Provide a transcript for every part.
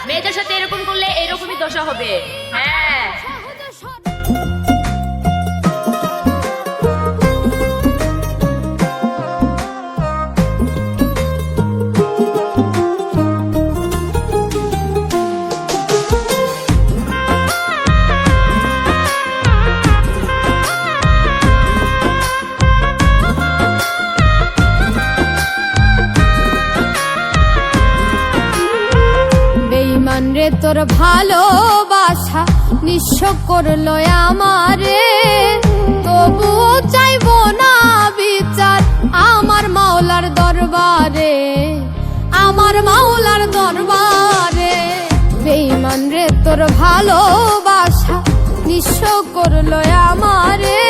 মেয়েদের সাথে এরকম করলে এরকমই দশা হবে। হ্যাঁ রে তোর ভালোবাসা নিঃস্ব করলো আমারে, তবুও চাইবো না বিচার আমার মাওলার দরবারে, আমার মাওলার দরবারে। বেঈমান রে তোর ভালোবাসা নিঃস্ব করলো আমারে,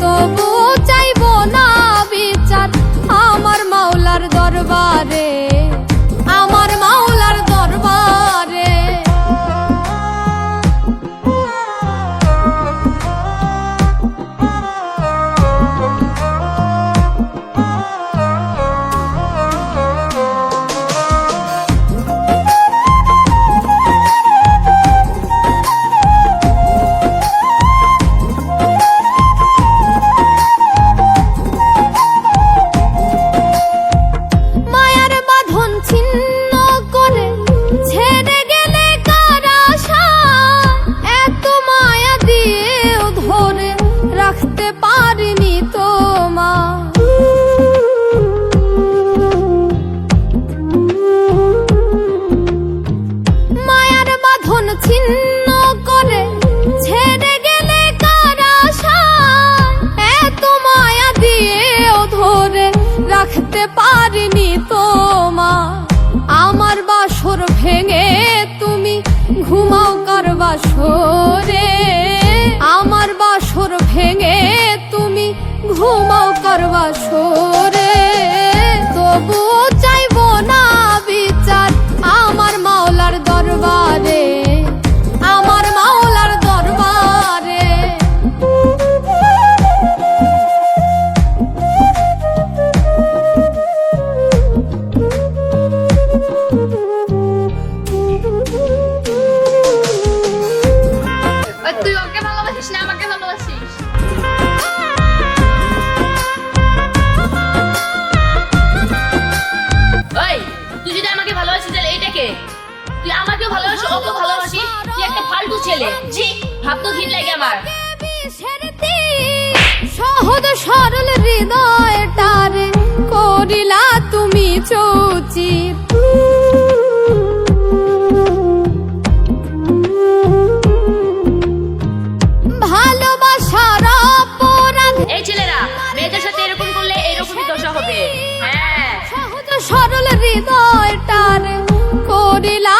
তবুও চাইবো না বিচার আমার মাওলার দরবারে, আমার মাওলার দরবারে। মায়ার বাঁধন ছিন্ন করে ছেড়ে গেলে কার আশা, এত মায়া দিয়েও ধরে রাখতে পারিনি তোমার। মায়ার বাঁধন ছিন্ন করে ছেড়ে গেলে কার আশা, এত মায়া দিয়েও ধরে রাখতে পারিনি তোমার। আমার বাসর ভেঙে তুমি ঘুমাও কার বাসরে, আমার বাসর ভেঙে তুমি ঘুমাও কার বাসরে, তবুও চাইবো না বিচার আমার মাওলার দরবারে, আমার মাওলার দরবারে। তুই ওকে ভালোবাসিস না আমাকে ভালোবাসিস? ওই তুই যদি আমাকে ভালোবাসিস তাহলে এইটাকে তুই আমাকেও ভালোবাসিস, ওকে ভালোবাসিস, তুই একটা ফালতু ছেলে। জি ভাবতো ঘিন লাগে আমার। সহজ সরল হৃদয়টারে করিলা তুমি চৌচিত, ভালোবাসার অপরাধ। এই ছেলেরা মেয়েদের সাথে এরকম করলে এরকমই দশা হবে। হ্যাঁ সহজ সরল হৃদয়টারে করিলা